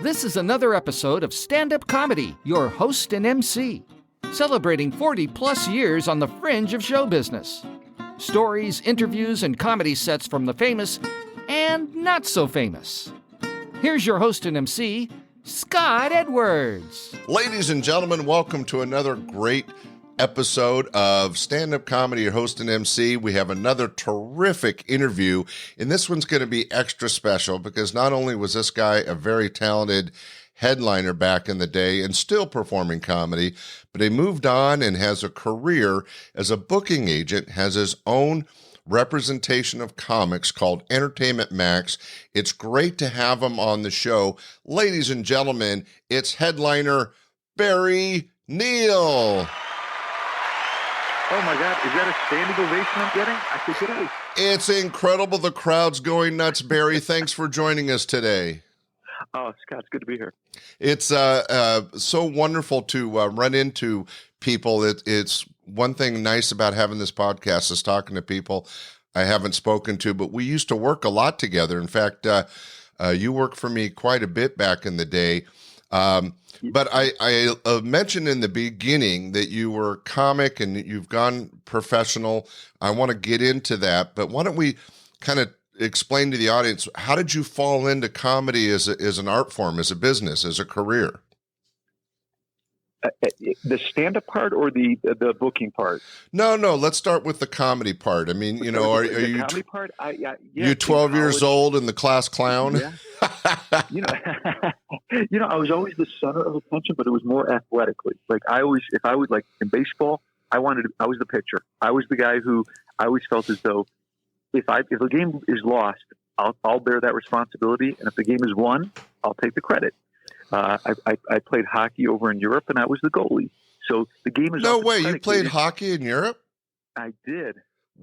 This is another episode of Standup Comedy, your host and MC, celebrating 40-plus years on the fringe of show business. Stories, interviews, and comedy sets from the famous and not so famous. Here's your host and MC, Scott Edwards. Ladies and gentlemen, welcome to another great episode of Stand-Up Comedy, your host and MC. We have another terrific interview, and this one's going to be extra special because not only was this guy a very talented headliner back in the day and still performing comedy, but he moved on and has a career as a booking agent, has his own representation of comics called Entertainment Max. It's great to have him on the show. Ladies and gentlemen, it's headliner Barry Neal. Oh my God, is that a standing ovation I'm getting? I think it is. It's incredible. The crowd's going nuts, Barry. Thanks for joining us today. Oh, Scott, it's good to be here. It's so wonderful to run into people. It's one thing nice about having this podcast is talking to people I haven't spoken to, but we used to work a lot together. In fact, you worked for me quite a bit back in the day. But I mentioned in the beginning that you were a comic and you've gone professional. I want to get into that, but why don't we kind of explain to the audience, how did you fall into comedy as an art form, as a business, as a career? The stand-up part or the booking part? No. Let's start with the comedy part. I mean, you know, are you comedy part? you 12 years old and the class clown? Yeah. I was always the center of attention, but it was more athletically. Like if I would, like in baseball, I was the pitcher. I was the guy who I always felt as though if a game is lost, I'll bear that responsibility, and if the game is won, I'll take the credit. I played hockey over in Europe, and I was the goalie. So the game is no way. You played hockey in Europe? I did.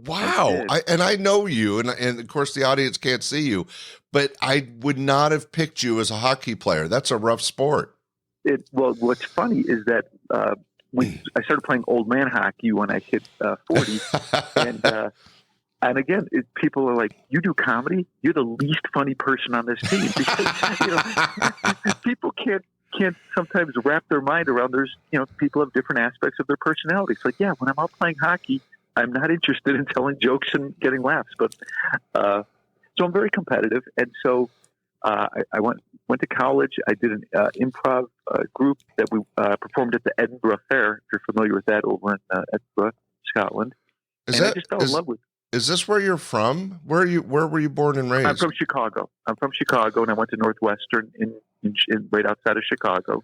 Wow. I know you, and of course the audience can't see you, but I would not have picked you as a hockey player. That's a rough sport. Well, what's funny is that when I started playing old man hockey when I hit 40, and again, people are like, "You do comedy? You're the least funny person on this team," because people can't sometimes wrap their mind around. There's people have different aspects of their personality. It's like, yeah, when I'm out playing hockey, I'm not interested in telling jokes and getting laughs, but so I'm very competitive, and so I went to college. I did an improv group that we performed at the Edinburgh Fair. If you're familiar with that, over in Edinburgh, Scotland. I just fell in love with. Is this where you're from? Where were you born and raised? I'm from Chicago. And I went to Northwestern in right outside of Chicago.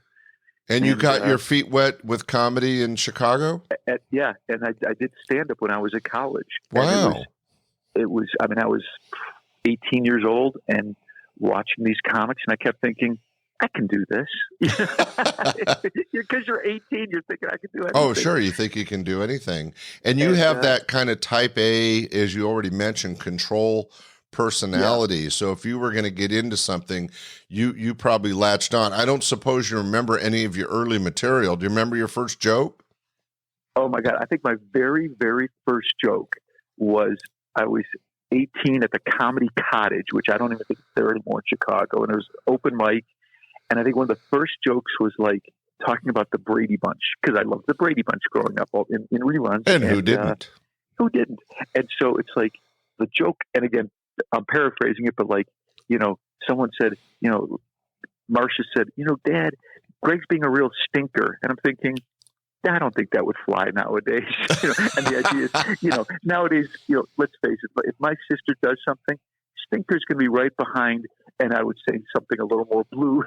And you got your feet wet with comedy in Chicago? Yeah, and I did stand-up when I was at college. Wow. I was 18 years old and watching these comics, and I kept thinking, I can do this. Because you're 18, you're thinking I can do anything. Oh, sure. You think you can do anything. And you have that kind of type A, as you already mentioned, control personality. Yeah. So if you were going to get into something, you probably latched on. I don't suppose you remember any of your early material. Do you remember your first joke? Oh, my God. I think my very, very first joke was I was 18 at the Comedy Cottage, which I don't even think is there anymore in Chicago. And it was open mic. And I think one of the first jokes was like talking about the Brady Bunch, because I loved the Brady Bunch growing up in reruns. And who didn't? Who didn't? And so it's like the joke, and again, I'm paraphrasing it, but like, someone said, Marcia said, Dad, Greg's being a real stinker. And I'm thinking, I don't think that would fly nowadays. And the idea is, nowadays, let's face it, if my sister does something, stinker's going to be right behind, and I would say something a little more blue.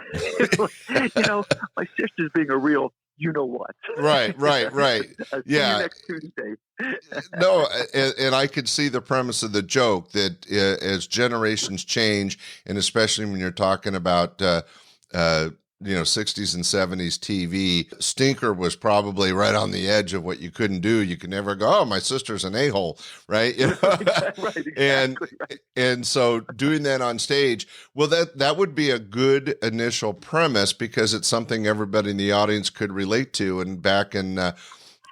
My sister's being a real, what? Right. Yeah. Next Tuesday. No, and I could see the premise of the joke that as generations change, and especially when you're talking about 60s and 70s TV, stinker was probably right on the edge of what you couldn't do. You could never go, oh, my sister's an a-hole, right? Right, exactly. And so doing that on stage, well, that would be a good initial premise because it's something everybody in the audience could relate to. And back in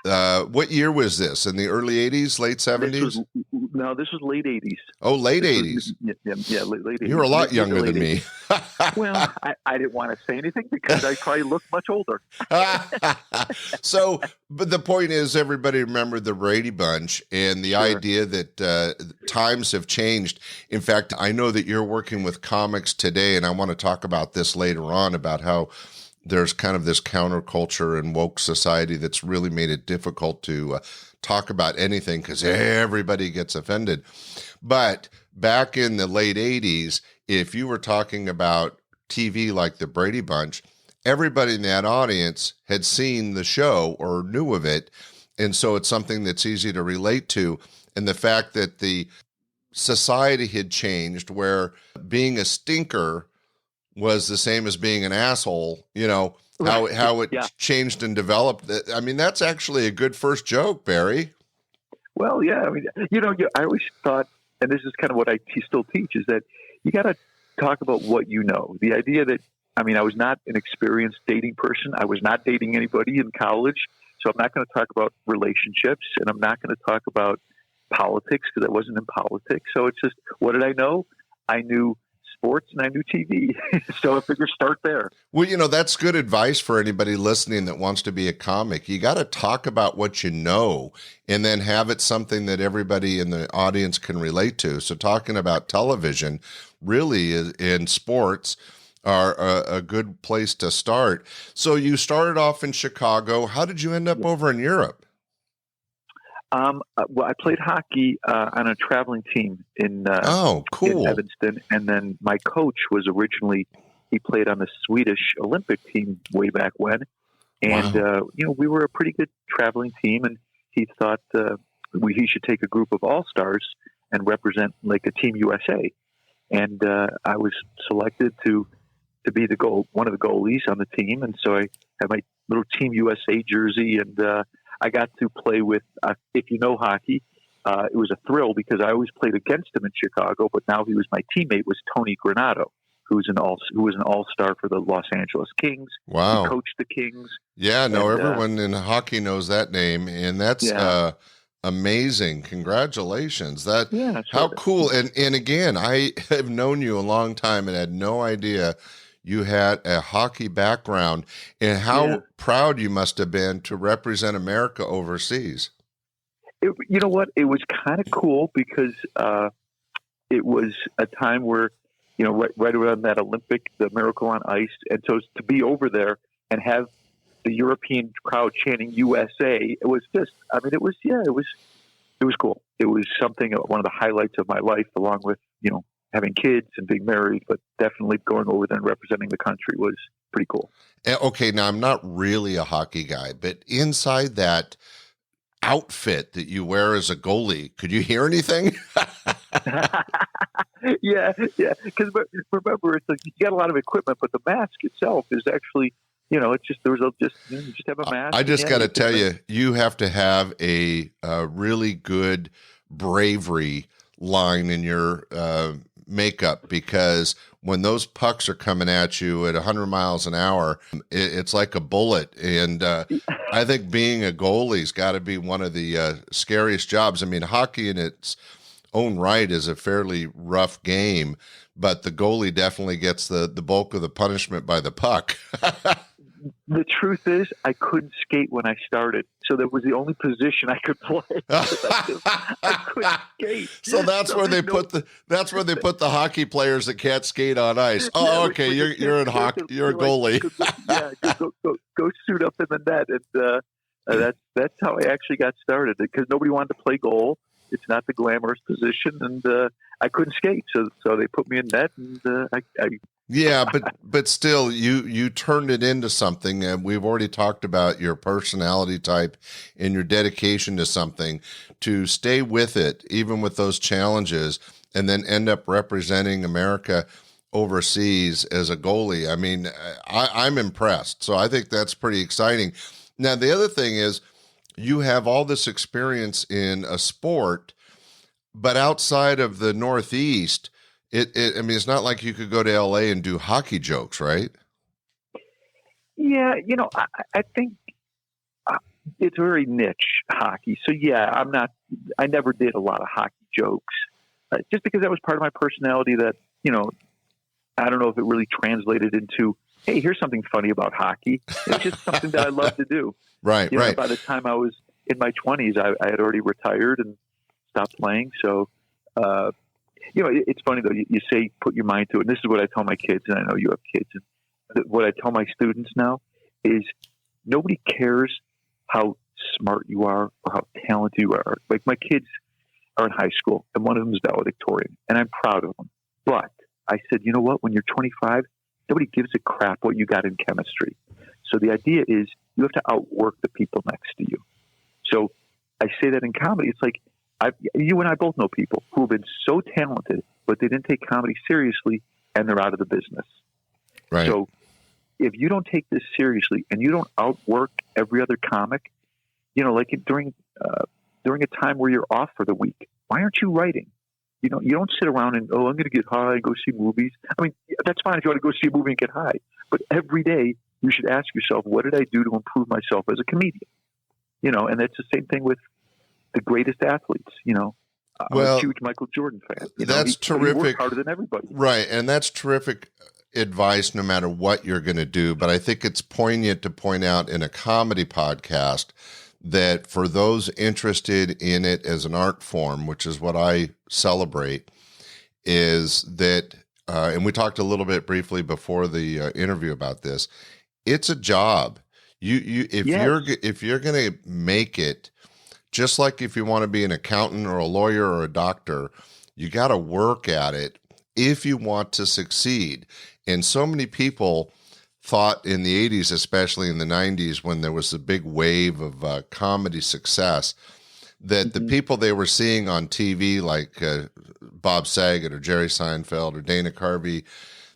What year was this? In the early 80s, late 70s? This was late 80s. Oh, late 80s. Yeah, late 80s. You're a lot younger than 80s. me. Well, I didn't want to say anything because I probably look much older. So, but the point is, everybody remembered the Brady Bunch and the idea that times have changed. In fact, I know that you're working with comics today, and I want to talk about this later on, about how there's kind of this counterculture and woke society that's really made it difficult to talk about anything because everybody gets offended. But back in the late 80s, if you were talking about TV like the Brady Bunch, everybody in that audience had seen the show or knew of it. And so it's something that's easy to relate to. And the fact that the society had changed where being a stinker was the same as being an asshole, how it changed and developed. I mean, that's actually a good first joke, Barry. Well, yeah. I mean, I always thought, and this is kind of what I still teach, is that you got to talk about what you know. The idea that, I was not an experienced dating person. I was not dating anybody in college. So I'm not going to talk about relationships, and I'm not going to talk about politics because I wasn't in politics. So it's just, what did I know? I knew sports and I knew TV. So I figure start there. Well, that's good advice for anybody listening that wants to be a comic. You got to talk about what you know and then have it something that everybody in the audience can relate to. So talking about television really in sports are a good place to start. So you started off in Chicago. How did you end up over in Europe? Well, I played hockey on a traveling team in Evanston, and then my coach was he played on the Swedish Olympic team way back when, and we were a pretty good traveling team, and he thought he should take a group of all-stars and represent like a Team USA, and I was selected to be one of the goalies on the team, and so I had my little Team USA jersey, and I got to play with, if you know hockey, it was a thrill because I always played against him in Chicago, but now he was my teammate, was Tony Granato, who was an all-star for the Los Angeles Kings. Wow. He coached the Kings. Yeah, everyone in hockey knows that name, and that's amazing. Congratulations. How cool. And again, I have known you a long time and had no idea you had a hockey background, and how proud you must have been to represent America overseas. You know what? It was kind of cool because it was a time where, right around that the Miracle on Ice. And so to be over there and have the European crowd chanting USA, it was just, it was cool. It was one of the highlights of my life, along with, having kids and being married, but definitely going over there and representing the country was pretty cool. Okay, now I'm not really a hockey guy, but inside that outfit that you wear as a goalie, could you hear anything? Yeah. Because remember, it's like you got a lot of equipment, but the mask itself is actually, it's just you just have a mask. I just got to tell you, you have to have a really good bravery line in your makeup, because when those pucks are coming at you at 100 miles an hour, it's like a bullet. And I think being a goalie's got to be one of the scariest jobs. Hockey in its own right is a fairly rough game, but the goalie definitely gets the bulk of the punishment by the puck. The truth is, I couldn't skate when I started, so that was the only position I could play. I couldn't skate. So that's where they put the hockey players that can't skate on ice. Oh, okay, you're in hockey. You're a goalie. Go suit up in the net, and that's how I actually got started. Because nobody wanted to play goal. It's not the glamorous position, and I couldn't skate, so they put me in net, and I Yeah, but still, you turned it into something, and we've already talked about your personality type and your dedication to something, to stay with it, even with those challenges, and then end up representing America overseas as a goalie. I'm impressed. So I think that's pretty exciting. Now, the other thing is you have all this experience in a sport, but outside of the Northeast, it's not like you could go to LA and do hockey jokes, right? Yeah, I think it's very niche hockey. So yeah, I never did a lot of hockey jokes, just because that was part of my personality that, I don't know if it really translated into, hey, here's something funny about hockey. It's just something that I love to do. Right. By the time I was in my 20s, I had already retired and stopped playing. So, it's funny though. You say put your mind to it. And this is what I tell my kids, and I know you have kids. And what I tell my students now is nobody cares how smart you are or how talented you are. Like my kids are in high school, and one of them is valedictorian, and I'm proud of them. But I said, you know what? When you're 25, nobody gives a crap what you got in chemistry. So the idea is you have to outwork the people next to you. So I say that in comedy. It's like you and I both know people who have been so talented, but they didn't take comedy seriously, and they're out of the business. Right. So if you don't take this seriously and you don't outwork every other comic, like during a time where you're off for the week, why aren't you writing? You don't sit around and, I'm going to get high and go see movies. I mean, that's fine if you want to go see a movie and get high. But every day you should ask yourself, what did I do to improve myself as a comedian? And that's the same thing with the greatest athletes. I'm a huge Michael Jordan fan. That's terrific. He works harder than everybody. Right. And that's terrific advice no matter what you're going to do. But I think it's poignant to point out in a comedy podcast that for those interested in it as an art form, which is what I celebrate, is that, and we talked a little bit briefly before the interview about this, it's a job. If you're going to make it, just like if you want to be an accountant or a lawyer or a doctor, you got to work at it if you want to succeed. And so many people thought in the 80s, especially in the 90s, when there was a big wave of comedy success, that the people they were seeing on TV, like Bob Saget or Jerry Seinfeld or Dana Carvey,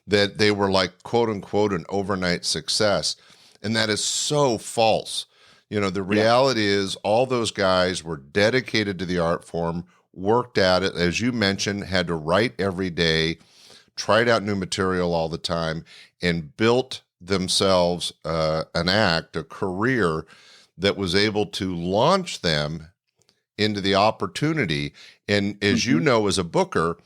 that they were like, quote unquote, an overnight success. And that is so false. The reality is all those guys were dedicated to the art form, worked at it, as you mentioned, had to write every day, tried out new material all the time, and built themselves an act, a career that was able to launch them into the opportunity. And as you know, as a booker,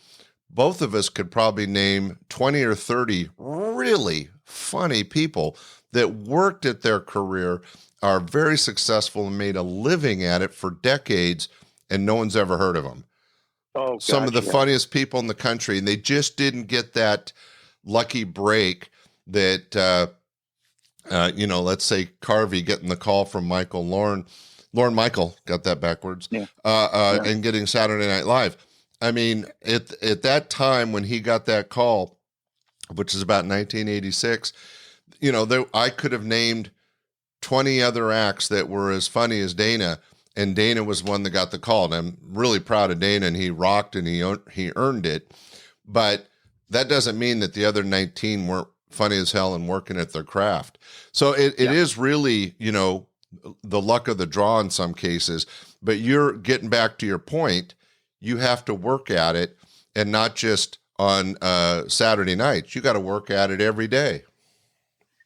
both of us could probably name 20 or 30 really funny people that worked at their career, are very successful and made a living at it for decades, and no one's ever heard of them. Oh, gosh, some of the funniest people in the country, and they just didn't get that lucky break that, let's say Carvey getting the call from Lorne Michael, got that backwards, and getting Saturday Night Live. I mean, at that time when he got that call, which is about 1986, I could have named 20 other acts that were as funny as Dana, and Dana was one that got the call. And I'm really proud of Dana, and he rocked and he earned it. But that doesn't mean that the other 19 weren't funny as hell and working at their craft. So it is really, the luck of the draw in some cases. But you're getting back to your point. You have to work at it, and not just on Saturday nights. You got to work at it every day.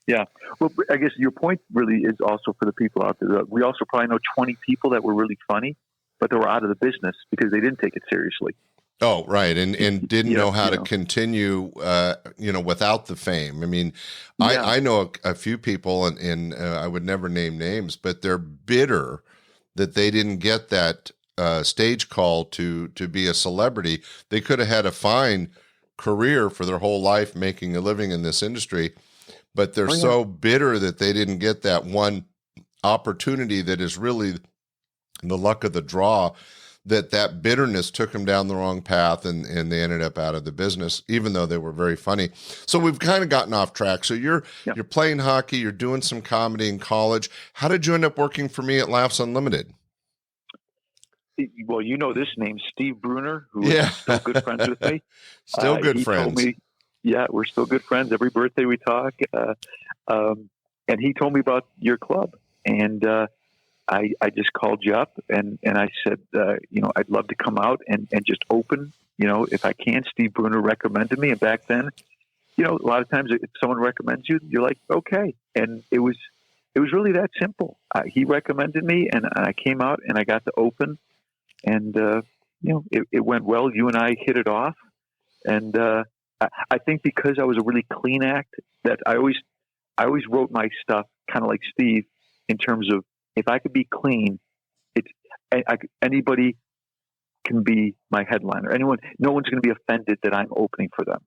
Yeah. Well, I guess your point really is also for the people out there. We also probably know 20 people that were really funny, but they were out of the business because they didn't take it seriously. Oh, right. And didn't know how to continue, without the fame. I mean, I know a few people, and I would never name names, but they're bitter that they didn't get that stage call to be a celebrity. They could have had a fine career for their whole life making a living in this industry, but they're so bitter that they didn't get that one opportunity that is really the luck of the draw, that bitterness took them down the wrong path, and they ended up out of the business, even though they were very funny. So we've kind of gotten off track. So you're playing hockey, you're doing some comedy in college. How did you end up working for me at Laughs Unlimited? Well, this name, Steve Bruner, who is still good friends with me. Still good friends. Told me, we're still good friends. Every birthday we talk. And he told me about your club. And I just called you up and I said, I'd love to come out and just open, if I can. Steve Bruner recommended me. And back then, a lot of times if someone recommends you, you're like, okay. And it was it was really that simple. He recommended me, and I came out and I got to open, and it went well. You and I hit it off, and I think because I was a really clean act, that I always wrote my stuff kind of like Steve, in terms of if I could be clean, anybody can be my headliner. No one's going to be offended that I'm opening for them,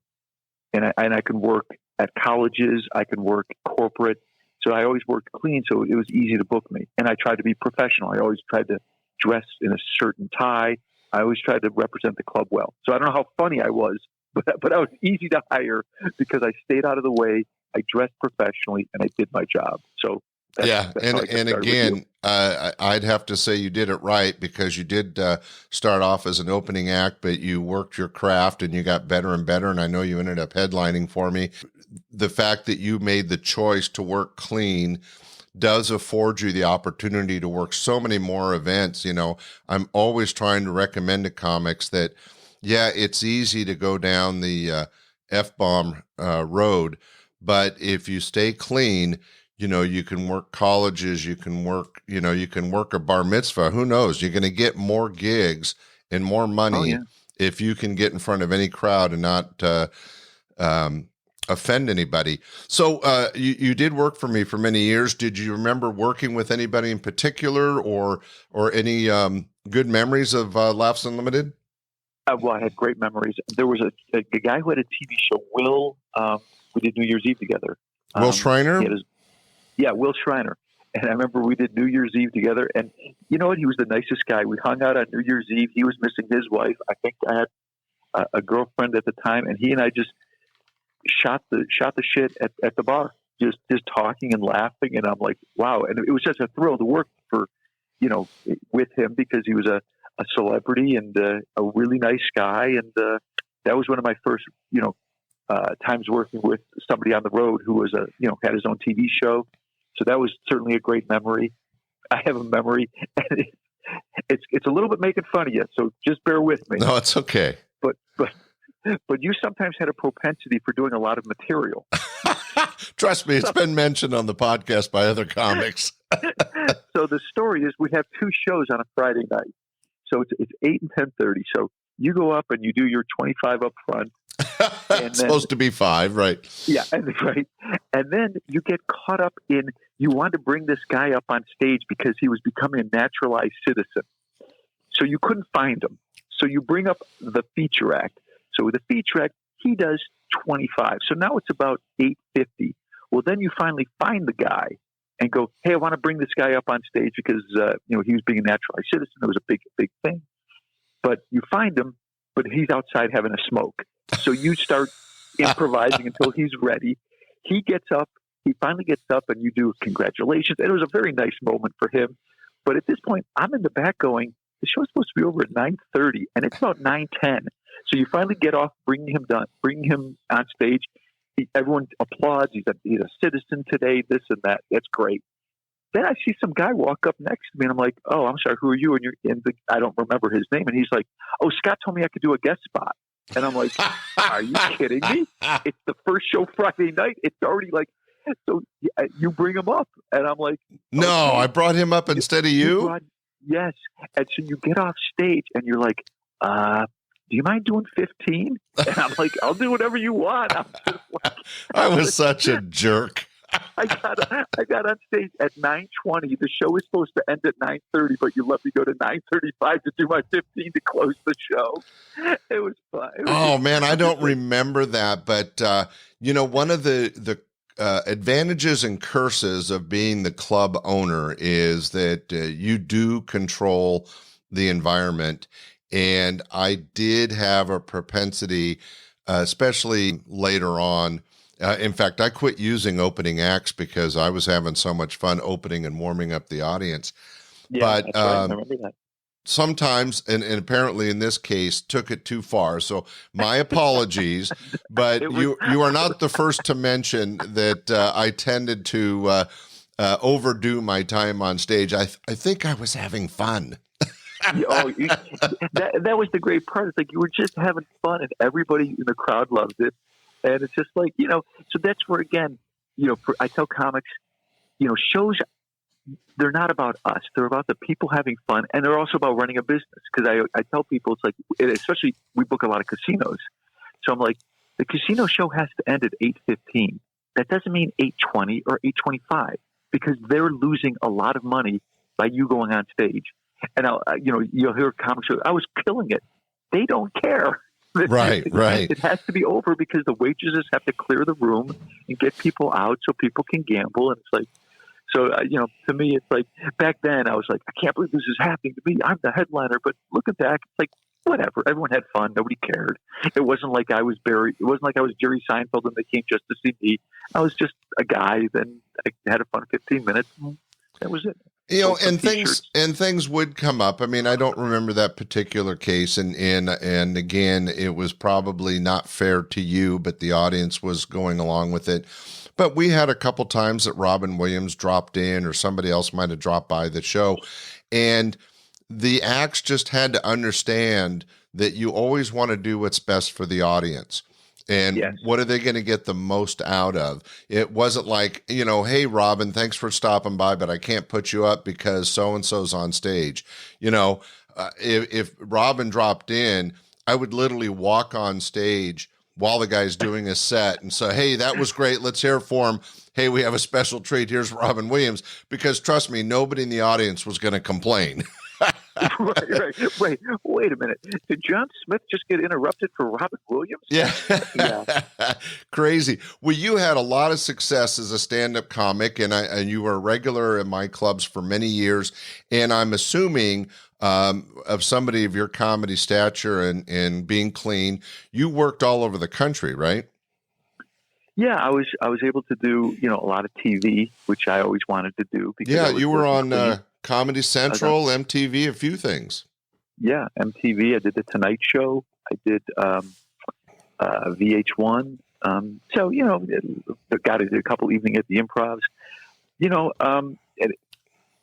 and I can work at colleges, I can work corporate. So I always worked clean, so it was easy to book me. And I tried to be professional. I always tried to dress in a shirt and tie. I always tried to represent the club well. So I don't know how funny I was, but I was easy to hire because I stayed out of the way. I dressed professionally, and I did my job. So that's and again, I'd have to say you did it right, because you did start off as an opening act, but you worked your craft and you got better and better. And I know you ended up headlining for me. The fact that you made the choice to work clean does afford you the opportunity to work so many more events. I'm always trying to recommend to comics that, it's easy to go down the F-bomb road, but if you stay clean, you can work colleges, you can work a bar mitzvah. Who knows? You're going to get more gigs and more money if you can get in front of any crowd and not offend anybody. So you did work for me for many years. Did you remember working with anybody in particular, or any good memories of Laughs Unlimited? Well, I had great memories. There was a guy who had a TV show, Will. We did New Year's Eve together. Will Schreiner? Will Schreiner. And I remember we did New Year's Eve together. And you know what? He was the nicest guy. We hung out on New Year's Eve. He was missing his wife. I think I had a girlfriend at the time, and he and I just shot the shit at the bar, just talking and laughing. And I'm like, wow. And it was just a thrill to work with him, because he was a celebrity and a really nice guy. And that was one of my first, times working with somebody on the road who was had his own TV show. So that was certainly a great memory. I have a memory, and it's a little bit making fun of you, so just bear with me. No, it's okay. But you sometimes had a propensity for doing a lot of material. Trust me, it's been mentioned on the podcast by other comics. So the story is, we have two shows on a Friday night. So it's 8 and 10:30. So you go up and you do your 25 up front. It's supposed to be 5, right? Yeah, right. And then you get caught up in, you want to bring this guy up on stage because he was becoming a naturalized citizen. So you couldn't find him. So you bring up the feature act. So with the feature act, he does 25. So now it's about 8:50. Well, then you finally find the guy and go, hey, I want to bring this guy up on stage because he was being a naturalized citizen. It was a big thing. But you find him, but he's outside having a smoke. So you start improvising until he's ready. He finally gets up, and you do congratulations. And it was a very nice moment for him. But at this point, I'm in the back going, the show's supposed to be over at 9:30, and it's about 9:10. So you finally get off, bring him on stage. Everyone applauds. He's a citizen today, this and that. That's great. Then I see some guy walk up next to me, and I'm like, oh, I'm sorry, who are you? And I don't remember his name. And he's like, oh, Scott told me I could do a guest spot. And I'm like, are you kidding me? It's the first show Friday night. It's already like, so you bring him up. And I'm like, no, okay. I brought him up instead of you? Yes. And so you get off stage and you're like, do you mind doing 15? And I'm like, I'll do whatever you want. I was such a jerk. I got on stage at 9:20. The show was supposed to end at 9:30, but you let me go to 9:35 to do my 15 to close the show. It was fun. Man, I don't remember that. But, one of the advantages and curses of being the club owner is that you do control the environment. And I did have a propensity, especially later on. In fact, I quit using opening acts because I was having so much fun opening and warming up the audience. Yeah, but that's right. I remember that. Sometimes, and apparently in this case, took it too far. So my apologies, but you are not the first to mention that I tended to overdo my time on stage. I think I was having fun. That was the great part. It's like you were just having fun, and everybody in the crowd loves it. And it's just like, so that's where, again, I tell comics, shows, they're not about us. They're about the people having fun, and they're also about running a business. Because I tell people, it's like, especially we book a lot of casinos, so I'm like, the casino show has to end at 8:15. That doesn't mean 8:20 or 8:25 because they're losing a lot of money by you going on stage. And you'll hear a comic show, I was killing it. They don't care. Right. It has to be over because the waitresses have to clear the room and get people out so people can gamble. And it's like, so, to me, it's like back then I was like, I can't believe this is happening to me. I'm the headliner. But looking back, it's like, whatever. Everyone had fun. Nobody cared. It wasn't like I was Barry. It wasn't like I was Jerry Seinfeld and they came just to see me. I was just a guy. Then I had a fun 15 minutes. That was it. And things would come up. I mean, I don't remember that particular case, and again, it was probably not fair to you, but the audience was going along with it. But we had a couple times that Robin Williams dropped in, or somebody else might have dropped by the show, and the acts just had to understand that you always want to do what's best for the audience. And yes. What are they going to get the most out of? It wasn't like, hey, Robin, thanks for stopping by, but I can't put you up because so-and-so's on stage. If Robin dropped in, I would literally walk on stage while the guy's doing a set and say, hey, that was great. Let's hear it for him. Hey, we have a special treat. Here's Robin Williams. Because trust me, nobody in the audience was going to complain. Right. Wait a minute. Did John Smith just get interrupted for Robin Williams? Yeah. Crazy. Well, you had a lot of success as a stand-up comic, and you were a regular in my clubs for many years. And I'm assuming of somebody of your comedy stature and being clean, you worked all over the country, right? Yeah, I was able to do a lot of TV, which I always wanted to do. Because you were on Comedy Central, MTV, a few things. Yeah, MTV. I did the Tonight Show. I did VH1. So got to do a couple evening at the Improvs.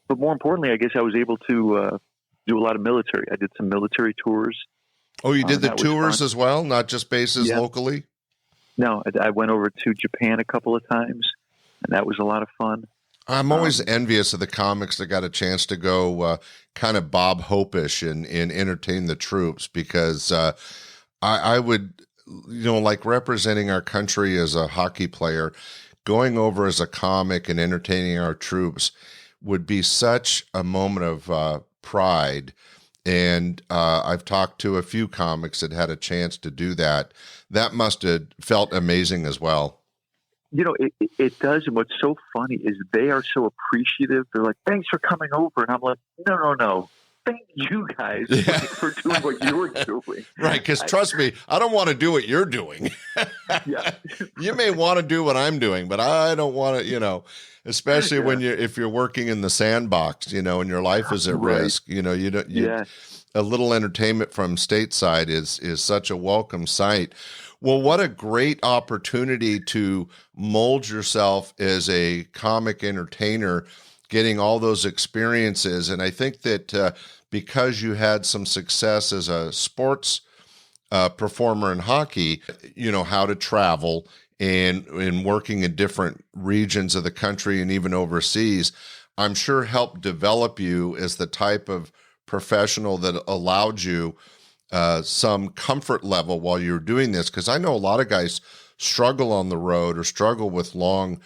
But more importantly, I guess I was able to do a lot of military. I did some military tours. Oh, you did the tours as well, not just bases locally? No, I went over to Japan a couple of times, and that was a lot of fun. I'm always envious of the comics that got a chance to go kind of Bob Hope-ish and entertain the troops, because I would, like representing our country as a hockey player, going over as a comic and entertaining our troops would be such a moment of pride. And I've talked to a few comics that had a chance to do that. That must have felt amazing as well. It does. And what's so funny is they are so appreciative. They're like, thanks for coming over. And I'm like, no. Thank you guys for doing what you were doing. Right. Because trust me, I don't want to do what you're doing. Yeah. You may want to do what I'm doing, but I don't want to, especially when if you're working in the sandbox, and your life is at risk, a little entertainment from stateside is such a welcome sight. Well, what a great opportunity to mold yourself as a comic entertainer, getting all those experiences. And I think that because you had some success as a sports performer in hockey, how to travel and working in different regions of the country and even overseas, I'm sure helped develop you as the type of professional that allowed you some comfort level while you're doing this. Because I know a lot of guys struggle on the road or struggle with long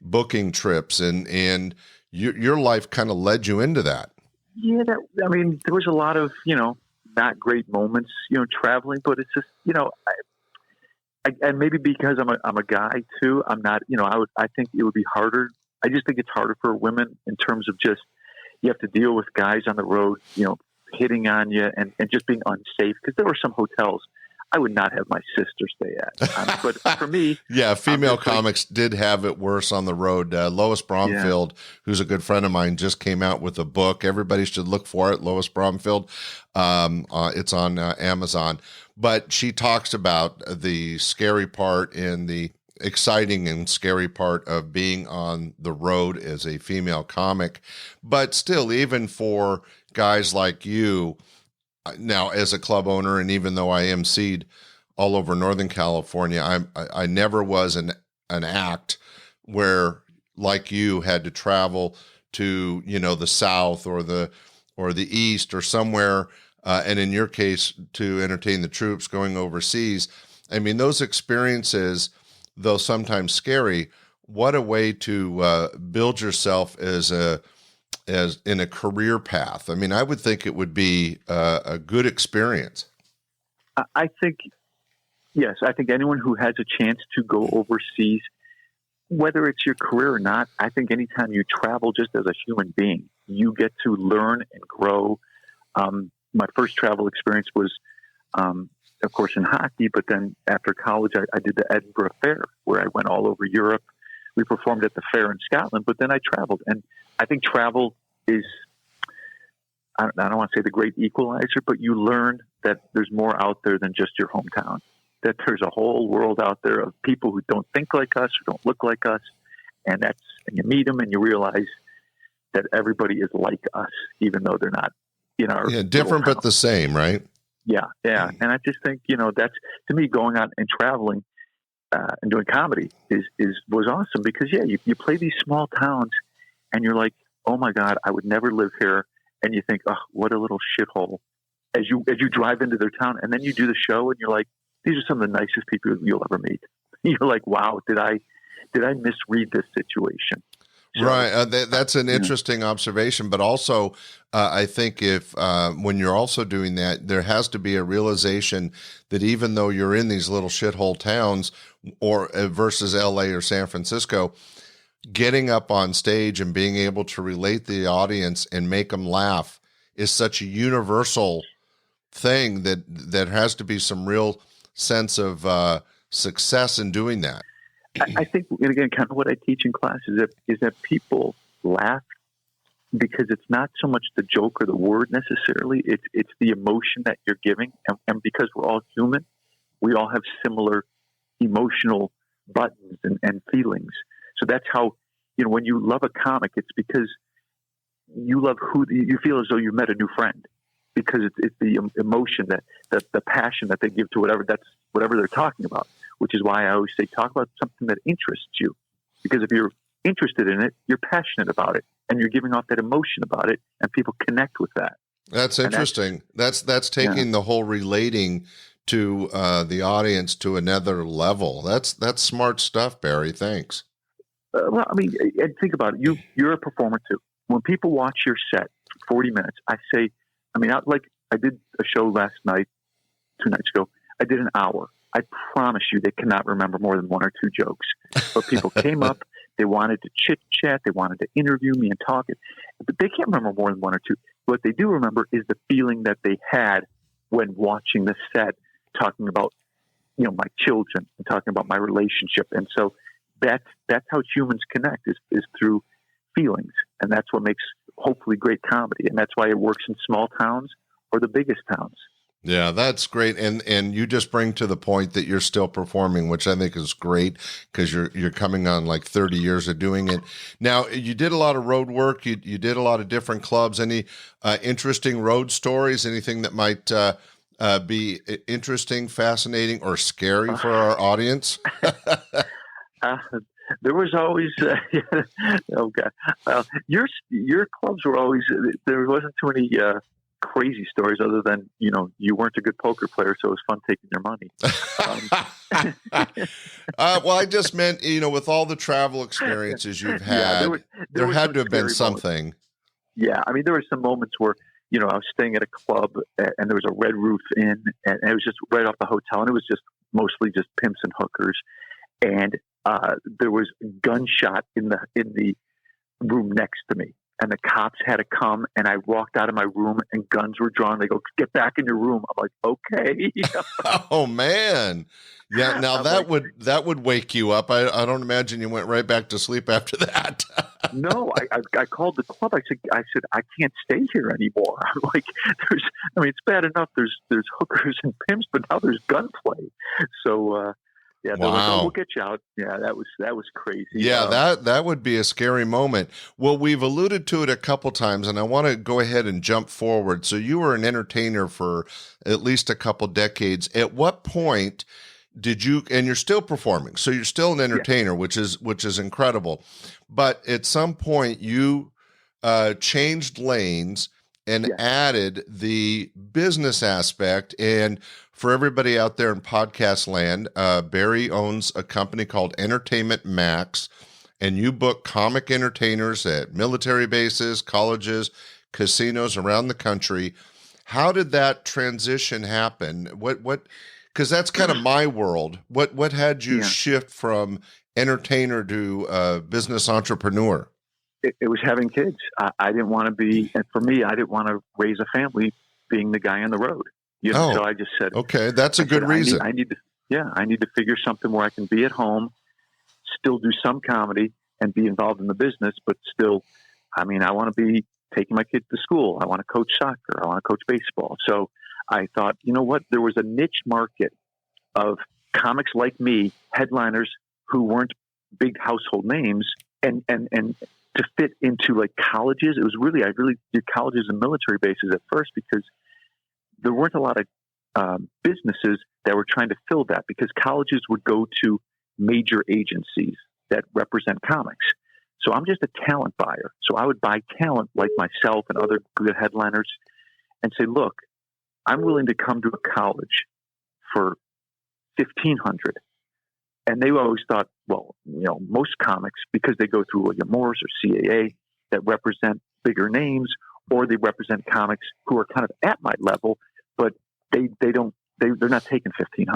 booking trips, and your life kind of led you into that. Yeah, there was a lot of, not great moments, traveling, but it's just, and maybe because I'm a guy too, I'm not, I think it would be harder. I just think it's harder for women in terms of just, you have to deal with guys on the road, hitting on you and just being unsafe. Because there were some hotels I would not have my sister stay at. But for me, female comics did have it worse on the road. Lois Bromfield, who's a good friend of mine, just came out with a book. Everybody should look for it. Lois Bromfield. It's on Amazon. But she talks about the scary part and the exciting and scary part of being on the road as a female comic. But still, even for guys like you, now as a club owner, and even though I emceed all over Northern California, I never was an act where like you had to travel to, the South or the East or somewhere, and in your case, to entertain the troops going overseas. I mean, those experiences, though sometimes scary, what a way to build yourself as in a career path. I mean, I would think it would be a good experience. I think, yes, I think anyone who has a chance to go overseas, whether it's your career or not, I think anytime you travel just as a human being, you get to learn and grow. My first travel experience was, of course, in hockey, but then after college, I did the Edinburgh Fair, where I went all over Europe. We performed at the fair in Scotland, but then I traveled. And I think travel is, I don't want to say the great equalizer, but you learn that there's more out there than just your hometown, that there's a whole world out there of people who don't think like us or don't look like us. And you meet them and you realize that everybody is like us, even though they're not in our different but the same, right? Yeah. And I just think, that's, to me, going out and traveling and doing comedy was awesome because, you play these small towns and you're like, oh my God, I would never live here. And you think, oh, what a little shithole as you drive into their town. And then you do the show and you're like, these are some of the nicest people you'll ever meet. You're like, wow, did I misread this situation? So, right. That's an interesting observation, but also I think if when you're also doing that, there has to be a realization that even though you're in these little shithole towns or versus LA or San Francisco, getting up on stage and being able to relate to the audience and make them laugh is such a universal thing that there has to be some real sense of success in doing that. I think, and again, kind of what I teach in class is that people laugh because it's not so much the joke or the word necessarily. It's the emotion that you're giving. And because we're all human, we all have similar emotional buttons and feelings. So that's how, when you love a comic, it's because you love who you feel as though you met a new friend, because it's the emotion that the passion that they give to whatever they're talking about, which is why I always say, talk about something that interests you, because if you're interested in it, you're passionate about it and you're giving off that emotion about it and people connect with that. That's interesting. That's taking the whole relating to the audience to another level. That's smart stuff, Barry. Thanks. Well, I mean, and think about it. You're a performer too. When people watch your set for 40 minutes, I say, I did a show last night, 2 nights ago. I did an hour. I promise you they cannot remember more than 1 or 2 jokes. But people came up, they wanted to chit-chat, they wanted to interview me and talk. But they can't remember more than 1 or 2. What they do remember is the feeling that they had when watching the set, talking about, my children and talking about my relationship. And so that's how humans connect is through feelings. And that's what makes hopefully great comedy. And that's why it works in small towns or the biggest towns. Yeah, that's great. And you just bring to the point that you're still performing, which I think is great because you're coming on like 30 years of doing it. Now, you did a lot of road work. You did a lot of different clubs. Any interesting road stories, anything that might be interesting, fascinating, or scary for our audience? There was always, oh God, your clubs were always, there wasn't too many crazy stories other than, you weren't a good poker player, so it was fun taking their money. Well, I just meant, with all the travel experiences you've had, there had to have been something. Moments. Yeah. I mean, there were some moments where, I was staying at a club and there was a Red Roof Inn and it was just right off the hotel and it was just mostly just pimps and hookers. And there was a gunshot in the room next to me, and the cops had to come. And I walked out of my room, and guns were drawn. They go, "Get back in your room." I'm like, "Okay." Oh man, yeah. Now that would wake you up. I don't imagine you went right back to sleep after that. No, I called the club. I said I can't stay here anymore. I'm like, it's bad enough. There's hookers and pimps, but now there's gunplay. So. Yeah, wow. Like, we'll get you out. Yeah, that was crazy. Yeah, that would be a scary moment. Well, we've alluded to it a couple times, and I want to go ahead and jump forward. So you were an entertainer for at least a couple decades. At what point did you, and you're still performing, so you're still an entertainer, which is incredible. But at some point you changed lanes and added the business aspect. And for everybody out there in podcast land, Barry owns a company called Entertainment Max, and you book comic entertainers at military bases, colleges, casinos around the country. How did that transition happen? What? Because that's kind of my world. What had you shift from entertainer to business entrepreneur? It was having kids. I didn't want to be, and for me, I didn't want to raise a family being the guy on the road. So I just said, okay, that's a good reason. I need to figure something where I can be at home, still do some comedy, and be involved in the business, but still, I want to be taking my kids to school. I want to coach soccer. I want to coach baseball. So I thought, you know what? There was a niche market of comics like me, headliners who weren't big household names, and to fit into like colleges. It was I really did colleges and military bases at first because there weren't a lot of businesses that were trying to fill that, because colleges would go to major agencies that represent comics. So I'm just a talent buyer. So I would buy talent like myself and other good headliners and say, look, I'm willing to come to a college for $1,500. And they always thought, well, most comics, because they go through William Morris or CAA that represent bigger names, or they represent comics who are kind of at my level, but they're not taking $1,500.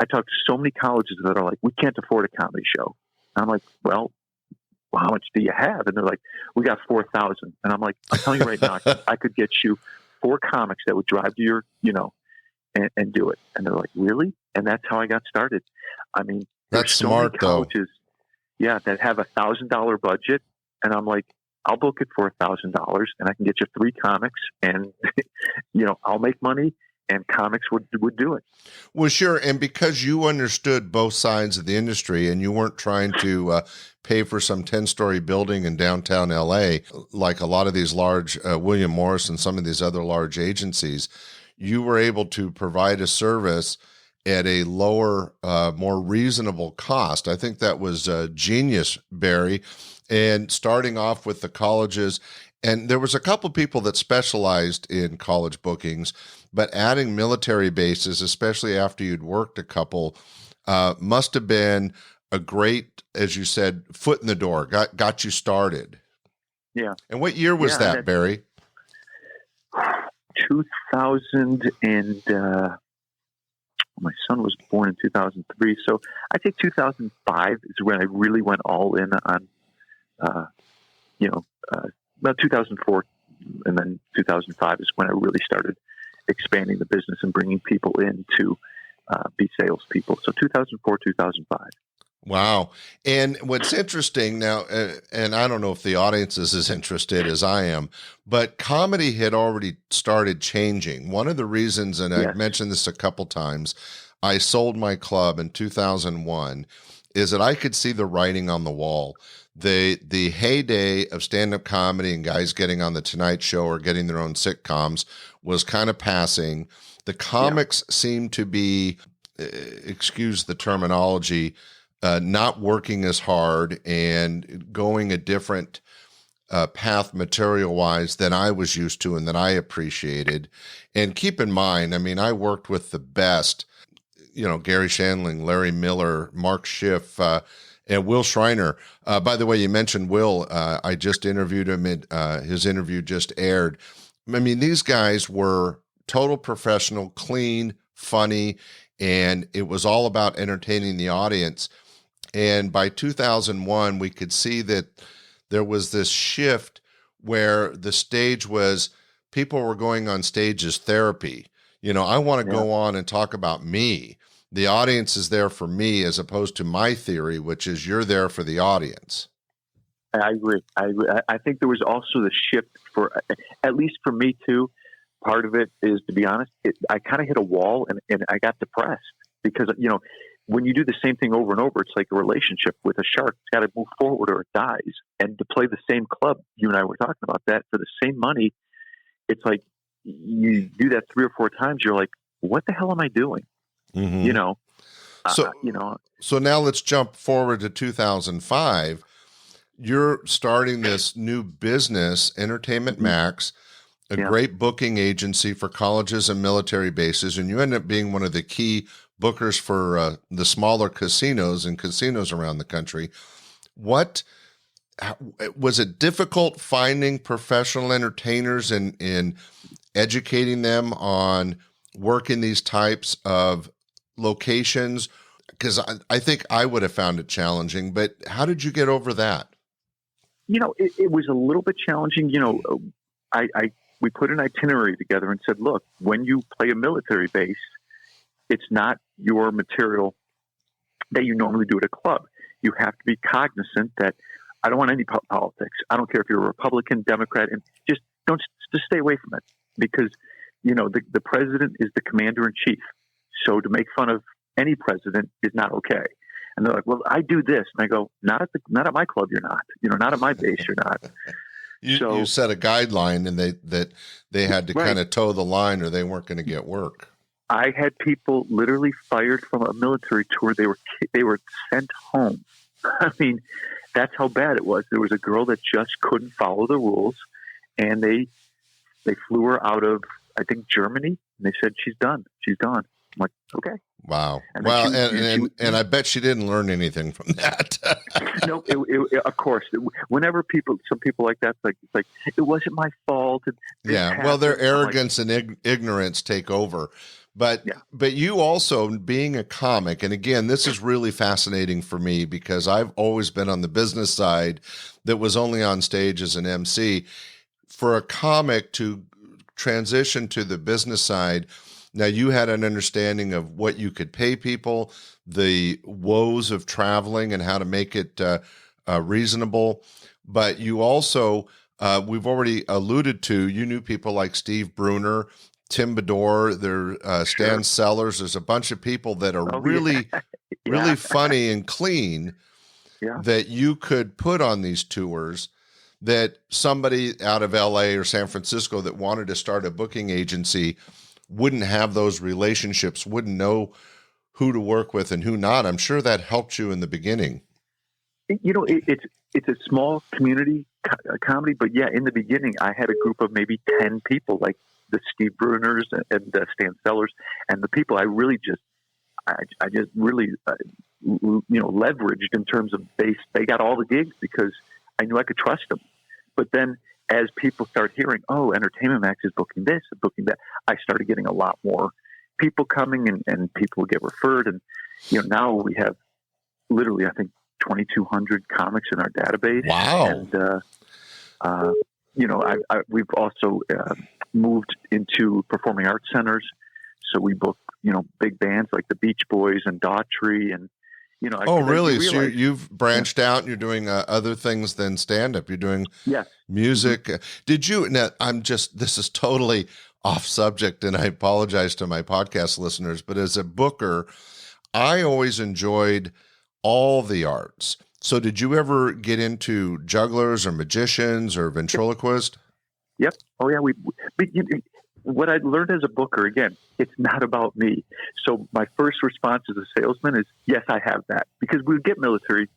I talked to so many colleges that are like, we can't afford a comedy show. And I'm like, well, how much do you have? And they're like, we got 4,000. And I'm like, I'm telling you right now, I could get you 4 comics that would drive to your, and do it. And they're like, really? And that's how I got started. That's so smart, many colleges, that have $1,000 budget. And I'm like, I'll book it for $1,000 and I can get you 3 comics and, I'll make money. And comics would do it. Well, sure. And because you understood both sides of the industry and you weren't trying to pay for some 10-story building in downtown LA, like a lot of these large William Morris and some of these other large agencies, you were able to provide a service at a lower, more reasonable cost. I think that was genius, Barry. And starting off with the colleges, and there was a couple people that specialized in college bookings, but adding military bases, especially after you'd worked a couple, must have been a great, as you said, foot in the door, got you started. Yeah. And what year was that, Barry? 2000 and my son was born in 2003. So I think 2005 is when I really went all in on, about 2004, and then 2005 is when I really started expanding the business and bringing people in to be salespeople. So 2004, 2005. Wow. And what's interesting now, and I don't know if the audience is as interested as I am, but comedy had already started changing. One of the reasons, and I've mentioned this a couple times, I sold my club in 2001, is that I could see the writing on the wall. The heyday of stand-up comedy and guys getting on the Tonight Show or getting their own sitcoms was kind of passing. The comics seemed to be, excuse the terminology, not working as hard and going a different path material-wise than I was used to and that I appreciated. And keep in mind, I worked with the best, Gary Shandling, Larry Miller, Mark Schiff, and Will Schreiner. By the way, you mentioned Will. I just interviewed him. His interview just aired. These guys were total professional, clean, funny, and it was all about entertaining the audience. And by 2001, we could see that there was this shift where the stage was, people were going on stage as therapy. I want to go on and talk about me. The audience is there for me as opposed to my theory, which is you're there for the audience. I agree. I think there was also the shift for, at least for me too. Part of it is, to be honest, I kind of hit a wall and I got depressed because, when you do the same thing over and over, it's like a relationship with a shark. It's got to move forward or it dies. And to play the same club, you and I were talking about that, for the same money, it's like you do that 3 or 4 times. You're like, what the hell am I doing? Mm-hmm. So, You know, so now let's jump forward to 2005. You're starting this new business, Entertainment Max, a Yeah. great booking agency for colleges and military bases, and you end up being one of the key bookers for the smaller casinos and casinos around the country. Was it difficult finding professional entertainers and educating them on working these types of locations? Because I think I would have found it challenging, but how did you get over that? You know, it was a little bit challenging. You know, we put an itinerary together and said, look, when you play a military base, it's not your material that you normally do at a club. You have to be cognizant that I don't want any politics. I don't care if you're a Republican, Democrat, and just stay away from it, because, you know, the president is the commander in chief. So to make fun of any president is not okay. And they're like, well, I do this. And I go, not at my club, you're not. You know, not at my base, you're not. You set a guideline, and they had to kind of toe the line, or they weren't going to get work. I had people literally fired from a military tour. They were sent home. I mean, that's how bad it was. There was a girl that just couldn't follow the rules, and they flew her out of, I think, Germany, and they said, she's done. She's gone. I'm like, okay. Wow. And I bet she didn't learn anything from that. No, of course. Whenever some people like that, it's like it wasn't my fault. Yeah. Well, their arrogance and ignorance take over. But you also, being a comic, and again, this is really fascinating for me because I've always been on the business side that was only on stage as an MC. For a comic to transition to the business side, now you had an understanding of what you could pay people, the woes of traveling and how to make it reasonable. But you also, we've already alluded to, you knew people like Steve Bruner, Tim Bedore, Stan Sellers. There's a bunch of people that are really funny and clean that you could put on these tours, that somebody out of LA or San Francisco that wanted to start a booking agency wouldn't have those relationships, wouldn't know who to work with and who not. I'm sure that helped you in the beginning. You know, it's a small community comedy, but in the beginning, I had a group of maybe 10 people, like the Steve Bruners and the Stan Sellers, and the people I really just really leveraged in terms of they got all the gigs because I knew I could trust them. But then as people start hearing, oh, Entertainment Max is booking this, booking that, I started getting a lot more people coming, and people get referred. And, you know, now we have literally, I think, 2,200 comics in our database. Wow. And, you know, we've also moved into performing arts centers. So we book, you know, big bands like the Beach Boys and Daughtry, and, you know. Really? So you've branched out and you're doing other things than stand-up. You're doing music. Mm-hmm. Did you, now this is totally off subject, and I apologize to my podcast listeners, but as a booker, I always enjoyed all the arts. So did you ever get into jugglers or magicians or ventriloquist? Yep. Oh, yeah. What I learned as a booker, again, it's not about me. So my first response as a salesman is, yes, I have that. Because we would get military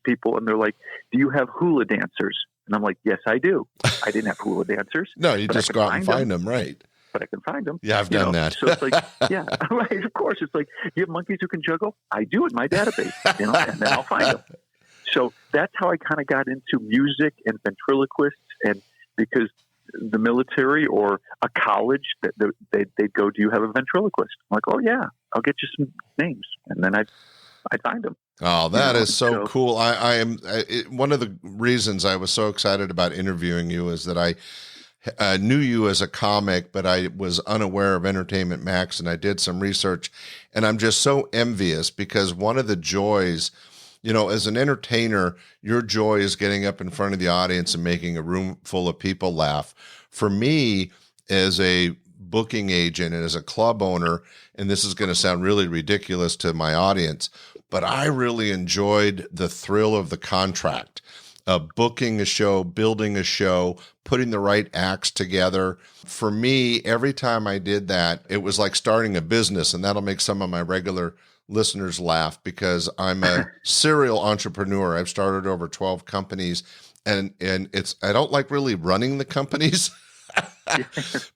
people, and they're like, do you have hula dancers? And I'm like, yes, I do. I didn't have hula dancers. No, you just go out and find them, right? But I can find them. Yeah, I've done that. So it's like, yeah, right. Of course. It's like, you have monkeys who can juggle? I do in my database, you know, and then I'll find them. So that's how I kind of got into music and ventriloquists, and because the military or a college, they'd go, do you have a ventriloquist? I'm like, oh, yeah, I'll get you some names. And then I'd find them. Oh, that is so cool. I am one of the reasons I was so excited about interviewing you is that I knew you as a comic, but I was unaware of Entertainment Max, and I did some research, and I'm just so envious because one of the joys, you know, as an entertainer, your joy is getting up in front of the audience and making a room full of people laugh. For me, as a booking agent and as a club owner, and this is going to sound really ridiculous to my audience, but I really enjoyed the thrill of the contract, booking a show, building a show, putting the right acts together. For me, every time I did that, it was like starting a business, and that'll make some of my regular listeners laugh because I'm a serial entrepreneur. I've started over 12 companies, and I don't like really running the companies.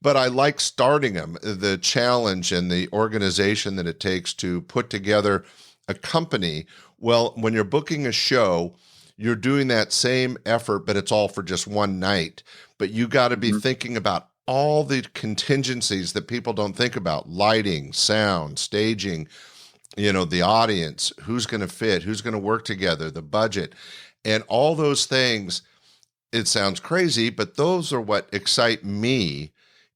But I like starting them, the challenge and the organization that it takes to put together a company. Well, when you're booking a show, you're doing that same effort, but it's all for just one night. But you got to be thinking about all the contingencies that people don't think about: lighting, sound, staging, the audience, who's going to fit, who's going to work together, the budget, and all those things. It sounds crazy, but those are what excite me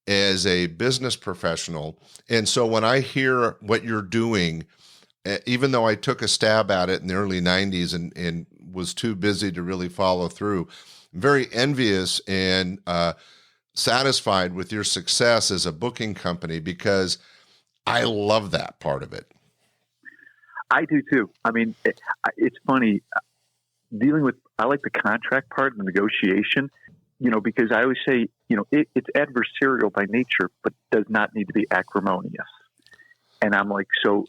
as a business professional. And so when I hear what you're doing, even though I took a stab at it in the early 90s and was too busy to really follow through, I'm very envious and satisfied with your success as a booking company because I love that part of it. I do too. I mean, it's funny. I like the contract part, the negotiation, because I always say, it's adversarial by nature, but does not need to be acrimonious. And I'm like, so,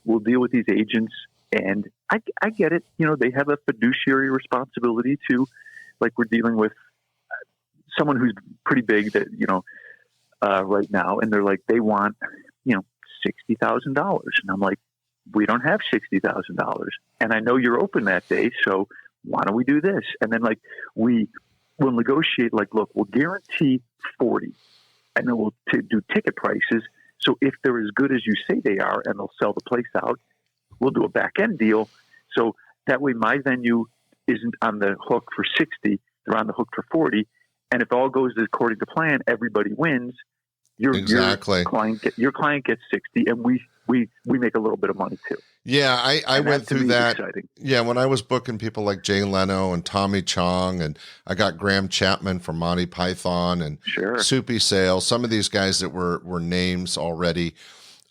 we'll deal with these agents, and I get it. They have a fiduciary responsibility to, like, we're dealing with someone who's pretty big that, right now, and they're like, they want, $60,000. And I'm like, we don't have $60,000. And I know you're open that day, so why don't we do this? And then, like, we'll negotiate, like, look, we'll guarantee 40, and then we'll do ticket prices. So if they're as good as you say they are, and they'll sell the place out, we'll do a back end deal. So that way my venue isn't on the hook for 60, they're on the hook for 40. And if all goes according to plan, everybody wins. Exactly. Your client gets 60, and we make a little bit of money too. Yeah, I went through that. Exciting. Yeah, when I was booking people like Jay Leno and Tommy Chong, and I got Graham Chapman from Monty Python and Soupy Sales, some of these guys that were names already,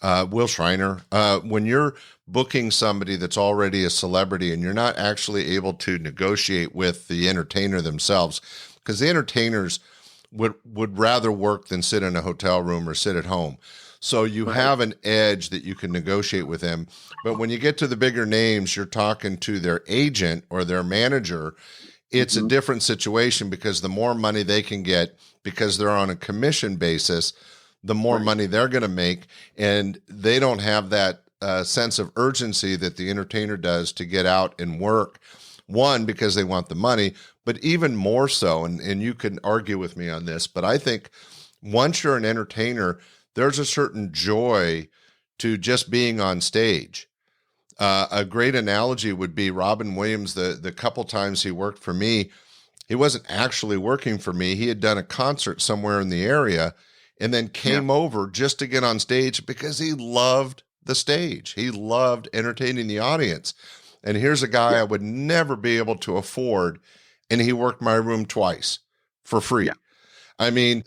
Will Schreiner. When you're booking somebody that's already a celebrity and you're not actually able to negotiate with the entertainer themselves, because the entertainers would rather work than sit in a hotel room or sit at home. So you have an edge that you can negotiate with them. But when you get to the bigger names, you're talking to their agent or their manager. It's a different situation because the more money they can get, because they're on a commission basis, the more money they're going to make. And they don't have that sense of urgency that the entertainer does to get out and work. One, because they want the money, but even more so, and you can argue with me on this, but I think once you're an entertainer, there's a certain joy to just being on stage. A great analogy would be Robin Williams, the couple times he worked for me, he wasn't actually working for me. He had done a concert somewhere in the area and then came over just to get on stage because he loved the stage. He loved entertaining the audience. And here's a guy I would never be able to afford, and he worked my room twice for free. Yeah. I mean,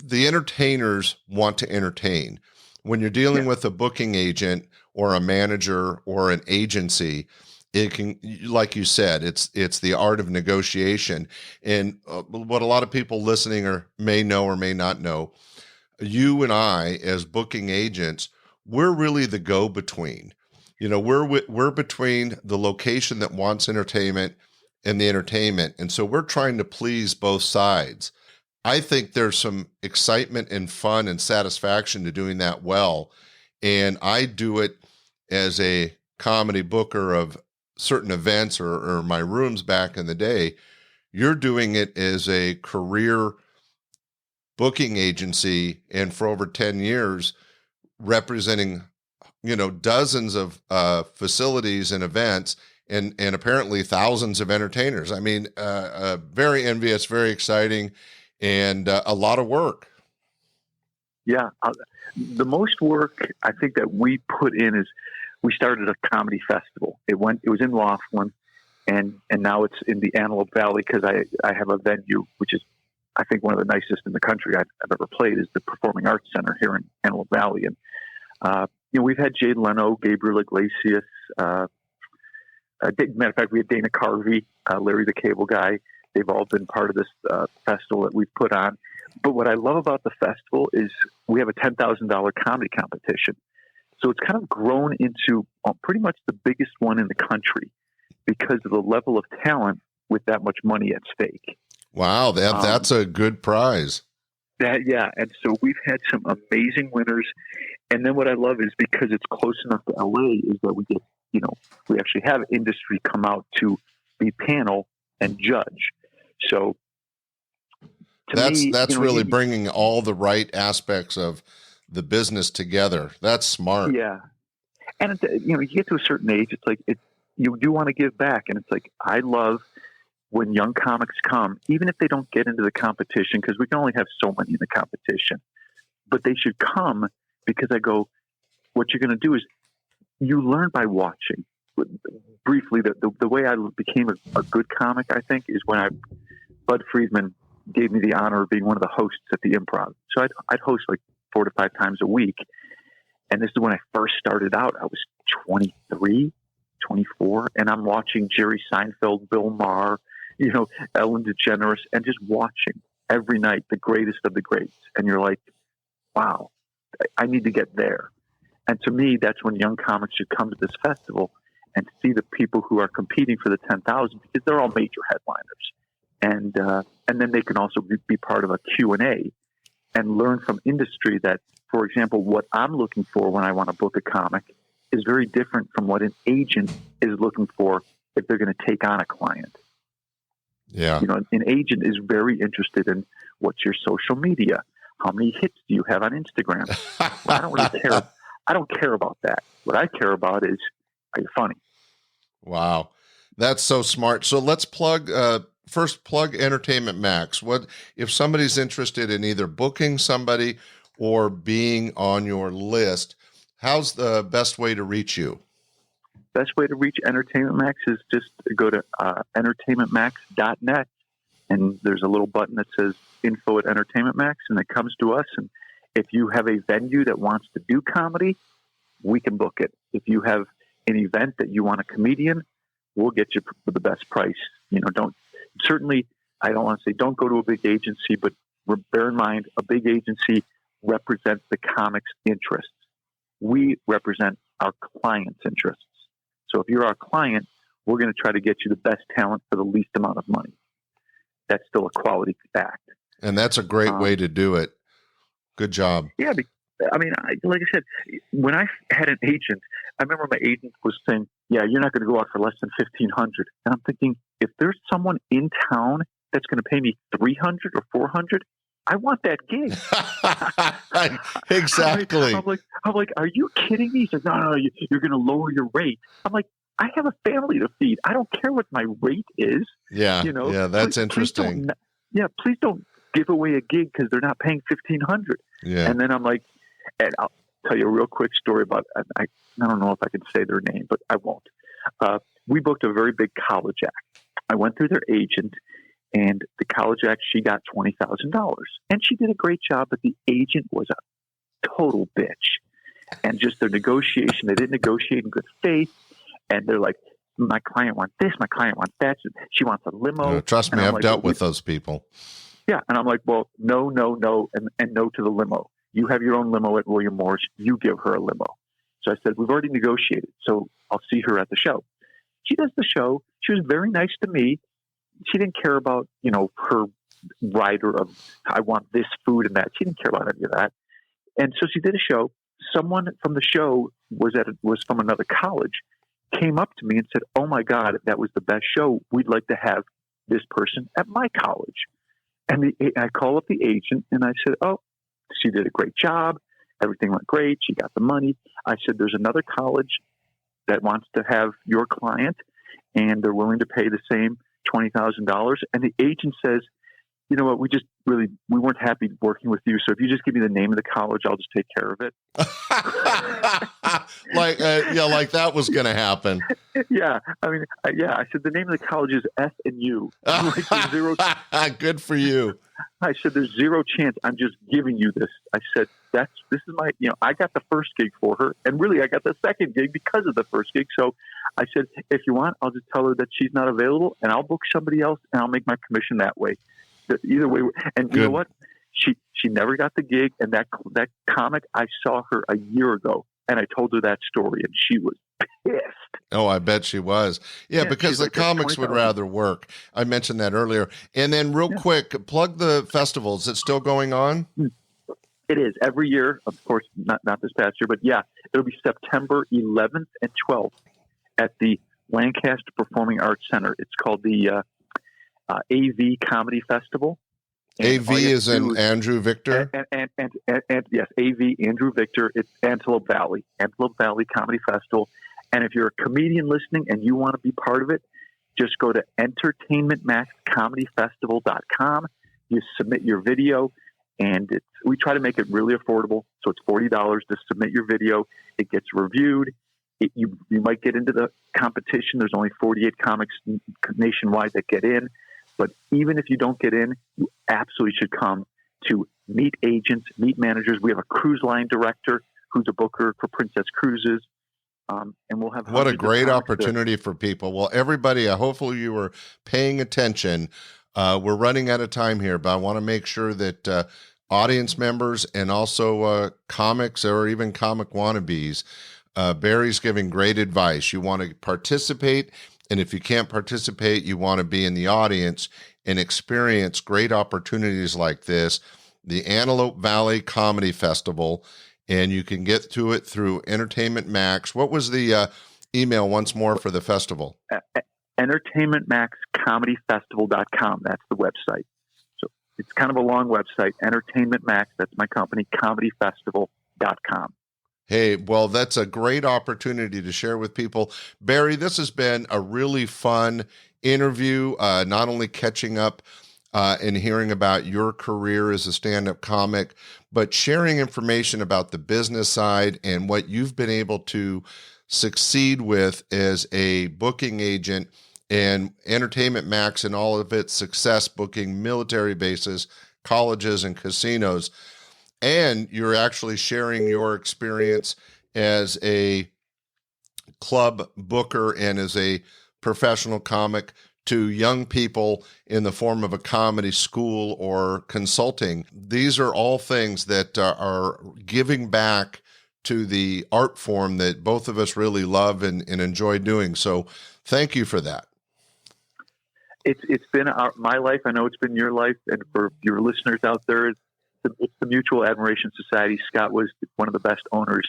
the entertainers want to entertain. When you're dealing with a booking agent or a manager or an agency, it can, like you said, it's the art of negotiation. And what a lot of people listening may know or may not know, you and I as booking agents, we're really the go-between. We're between the location that wants entertainment and the entertainment. And so we're trying to please both sides. I think there's some excitement and fun and satisfaction to doing that well. And I do it as a comedy booker of certain events or my rooms back in the day. You're doing it as a career booking agency, and for over 10 years, representing dozens of facilities and events, and apparently thousands of entertainers. I mean, very envious, very exciting, and a lot of work. Yeah. The most work I think that we put in is we started a comedy festival. It was in Laughlin, and now it's in the Antelope Valley because I have a venue, which is, I think, one of the nicest in the country I've ever played, is the Performing Arts Center here in Antelope Valley. And, we've had Jay Leno, Gabriel Iglesias. Matter of fact, we had Dana Carvey, Larry the Cable Guy. They've all been part of this festival that we've put on. But what I love about the festival is we have a $10,000 comedy competition. So it's kind of grown into pretty much the biggest one in the country because of the level of talent with that much money at stake. Wow, that's a good prize. And so we've had some amazing winners. And then what I love is because it's close enough to LA is that we get, we actually have industry come out to be panel and judge. So that's really bringing all the right aspects of the business together. That's smart. Yeah. And you get to a certain age, it's like you do want to give back. And it's like, I love when young comics come, even if they don't get into the competition, because we can only have so many in the competition, but they should come because I go, what you're going to do is you learn by watching. Briefly, the way I became a good comic, I think, is when Bud Friedman gave me the honor of being one of the hosts at the Improv. So I'd host like 4 to 5 times a week. And this is when I first started out. I was 23, 24, and I'm watching Jerry Seinfeld, Bill Maher, Ellen DeGeneres, and just watching every night the greatest of the greats. And you're like, wow, I need to get there. And to me, that's when young comics should come to this festival and see the people who are competing for the 10,000 because they're all major headliners. And then they can also be part of a Q&A and learn from industry that, for example, what I'm looking for when I want to book a comic is very different from what an agent is looking for if they're going to take on a client. Yeah. An agent is very interested in what's your social media. How many hits do you have on Instagram? Well, I don't really care. I don't care about that. What I care about is, are you funny? Wow. That's so smart. So let's plug Entertainment Max. What if somebody's interested in either booking somebody or being on your list? How's the best way to reach you? Best way to reach Entertainment Max is just go to entertainmentmax.net, and there's a little button that says info at Entertainment Max, and it comes to us. And if you have a venue that wants to do comedy, we can book it. If you have an event that you want a comedian, we'll get you for the best price. I don't want to say don't go to a big agency, but bear in mind a big agency represents the comic's interests. We represent our client's interests. So if you're our client, we're going to try to get you the best talent for the least amount of money. That's still a quality act. And that's a great way to do it. Good job. Yeah. Like I said, when I had an agent, I remember my agent was saying, yeah, you're not going to go out for less than $1,500. And I'm thinking, if there's someone in town that's going to pay me $300 or $400, I want that gig. Exactly. I'm like, are you kidding me? He says, no, you're going to lower your rate. I'm like, I have a family to feed. I don't care what my rate is. Yeah. Yeah. That's interesting. Please don't give away a gig because they're not paying $1,500. Yeah. And then I'm like, and I'll tell you a real quick story about, I don't know if I can say their name, but I won't. We booked a very big college act. I went through their agent, and the college act, she got $20,000. And she did a great job, but the agent was a total bitch. And just their negotiation, they didn't negotiate in good faith. And they're like, my client wants this, my client wants that. She wants a limo. Trust me, I've dealt with those people. Yeah. And I'm like, well, no, and no to the limo. You have your own limo at William Morris. You give her a limo. So I said, we've already negotiated, so I'll see her at the show. She does the show. She was very nice to me. She didn't care about, her rider of, I want this food and that. She didn't care about any of that. And so she did a show. Someone from the show was from another college, came up to me and said, oh my God, that was the best show. We'd like to have this person at my college. And I call up the agent and I said, oh, she did a great job. Everything went great. She got the money. I said, there's another college that wants to have your client and they're willing to pay the same $20,000. And the agent says, you know what, we weren't happy working with you. So if you just give me the name of the college, I'll just take care of it. like that was going to happen. Yeah. I said, the name of the college is S&U. Like, zero. Good for you. I said, there's zero chance. I'm just giving you this. I said, this is my, I got the first gig for her. And really, I got the second gig because of the first gig. So I said, if you want, I'll just tell her that she's not available and I'll book somebody else and I'll make my commission that way. Either way. And Good. You know what? She never got the gig. And that comic, I saw her a year ago And I told her that story, and she was pissed. Oh, I bet she was. Yeah, because the comics would rather work. I mentioned that earlier. And then real quick, plug the festival. Is it still going on? It is. Every year, of course, not this past year, but yeah, it'll be September 11th and 12th at the Lancaster Performing Arts Center. It's called the AV Comedy Festival. And AV is in Andrew Victor? And yes, AV, Andrew Victor. It's Antelope Valley Comedy Festival. And if you're a comedian listening and you want to be part of it, just go to entertainmentmaxcomedyfestival.com. You submit your video, and we try to make it really affordable. So it's $40 to submit your video. It gets reviewed. You might get into the competition. There's only 48 comics nationwide that get in. But even if you don't get in, you absolutely should come to meet agents, meet managers. We have a cruise line director who's a booker for Princess Cruises. And we'll have what a great opportunity for people. Well, everybody, hopefully you were paying attention. We're running out of time here, but I want to make sure that audience members and also comics or even comic wannabes, Barry's giving great advice. You want to participate, and if you can't participate, you want to be in the audience and experience great opportunities like this, the Antelope Valley Comedy Festival. And you can get to it through Entertainment Max. What was the email once more for the festival? EntertainmentMaxComedyFestival.com. That's the website. So it's kind of a long website. Entertainment Max, that's my company, ComedyFestival.com. Hey, well, that's a great opportunity to share with people. Barry, this has been a really fun interview, not only catching up and hearing about your career as a stand-up comic, but sharing information about the business side and what you've been able to succeed with as a booking agent and Entertainment Max and all of its success booking military bases, colleges, and casinos. And you're actually sharing your experience as a club booker and as a professional comic to young people in the form of a comedy school or consulting. These are all things that are giving back to the art form that both of us really love and enjoy doing. So thank you for that. It's been my life. I know it's been your life. And for your listeners out there, it's the Mutual Admiration Society. Scott was one of the best owners.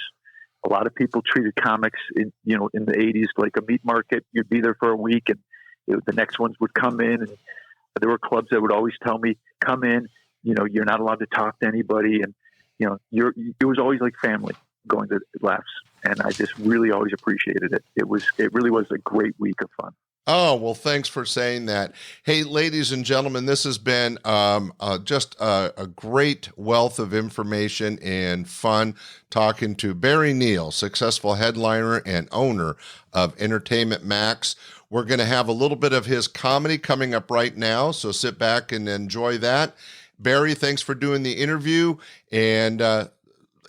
A lot of people treated comics in the 80s like a meat market. You'd be there for a week and the next ones would come in, and there were clubs that would always tell me, come in, you're not allowed to talk to anybody. And, it was always like family going to laughs. And I just really always appreciated it. It really was a great week of fun. Oh, well, thanks for saying that. Hey, ladies and gentlemen, this has been just a great wealth of information and fun talking to Barry Neal, successful headliner and owner of Entertainment Max. We're going to have a little bit of his comedy coming up right now, so sit back and enjoy that. Barry, thanks for doing the interview, and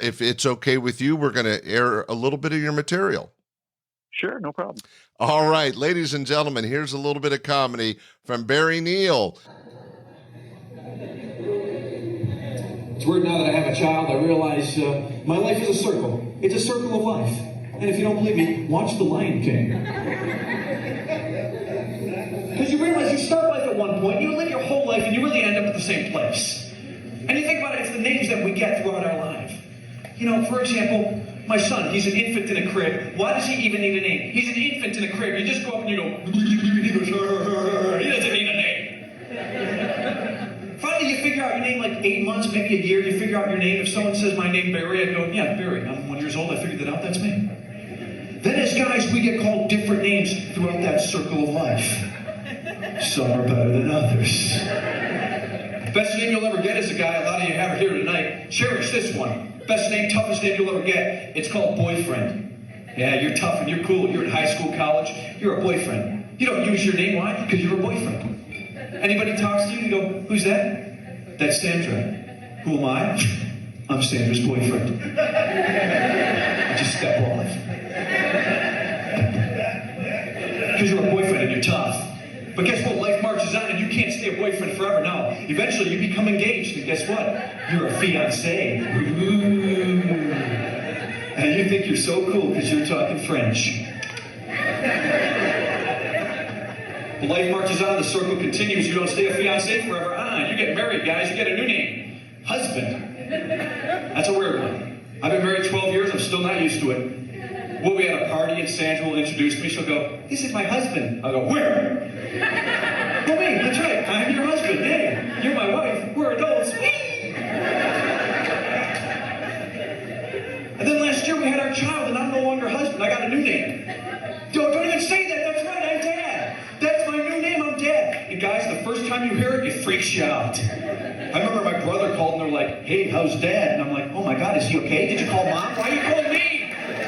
if it's okay with you, we're going to air a little bit of your material. Sure, no problem. All right, ladies and gentlemen, here's a little bit of comedy from Barry Neal. It's weird now that I have a child, I realize my life is a circle. It's a circle of life. And if you don't believe me, watch The Lion King. Because you realize you start life at one point, you live your whole life, and you really end up at the same place. And you think about it, it's the names that we get throughout our life. For example, my son, he's an infant in a crib. Why does he even need a name? He's an infant in a crib. You just go up and you go, he goes, he doesn't need a name. Finally, you figure out your name like 8 months, maybe a year, you figure out your name. If someone says my name, Barry, I go, yeah, Barry. I'm 1 year old, I figured that out, that's me. Then as guys, we get called different names throughout that circle of life. Some are better than others. Best name you'll ever get is a guy, a lot of you have here tonight. Cherish this one. Best name, toughest name you'll ever get. It's called boyfriend. Yeah, you're tough and you're cool. You're in high school, college. You're a boyfriend. You don't use your name. Why? Because you're a boyfriend. Anybody talks to you, you go, who's that? That's Sandra. Who am I? I'm Sandra's boyfriend. Just step off. Because you're a boyfriend and you're tough. But guess what? Life marches on and you can't stay a boyfriend forever. No. Eventually you become engaged and guess what? You're a fiancé. Ooh. You think you're so cool because you're talking French. But life marches on, the circle continues. You don't stay a fiancé forever. You get married, guys. You get a new name. Husband. That's a weird one. I've been married 12 years. I'm still not used to it. We'll be at a party and Sandra will introduce me. She'll go, "This is my husband." I'll go, "Where?" "Well, me, that's right. I'm your husband. Hey, you're my wife. We're adults." And then last year we had our child and I'm no longer husband. I got a new name. Don't even say that. That's right. I'm Dad. That's my new name. I'm Dad. And guys, the first time you hear it, it freaks you out. I remember my brother called and they're like, "Hey, how's Dad?" And I'm like, "Oh my God, is he okay? Did you call Mom? Why are you calling me?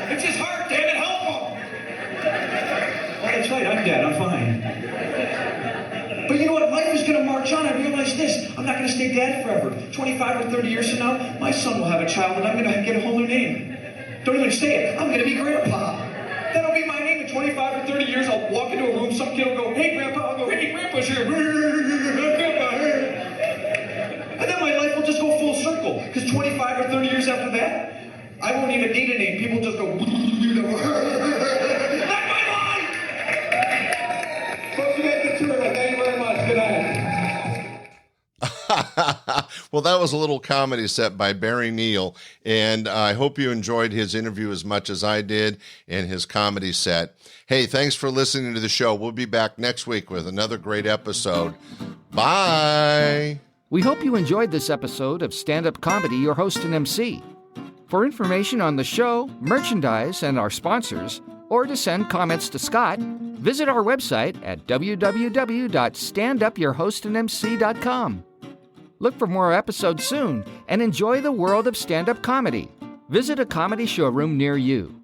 It's his heart, damn it, help him!" "Oh, that's right, I'm Dad, I'm fine." But you know what? Life is going to march on. I realize this. I'm not going to stay dad forever. 25 or 30 years from now, my son will have a child and I'm going to get a whole new name. Don't even say it. I'm going to be Grandpa. That'll be my name in 25 or 30 years. I'll walk into a room, some kid will go, "Hey, Grandpa." I'll go, "Hey, Grandpa's here." "Grandpa here." And then my life will just go full circle. Because 25 or 30 years after that, I won't even need a name. People just go, "That's my life!" Folks, you guys can tune in. Thank you very much. Good night. Well, that was a little comedy set by Barry Neal, and I hope you enjoyed his interview as much as I did and his comedy set. Hey, thanks for listening to the show. We'll be back next week with another great episode. Bye! We hope you enjoyed this episode of Stand-Up Comedy, your host and MC. For information on the show, merchandise, and our sponsors, or to send comments to Scott, visit our website at www.standupyourhostandmc.com. Look for more episodes soon and enjoy the world of stand-up comedy. Visit a comedy showroom near you.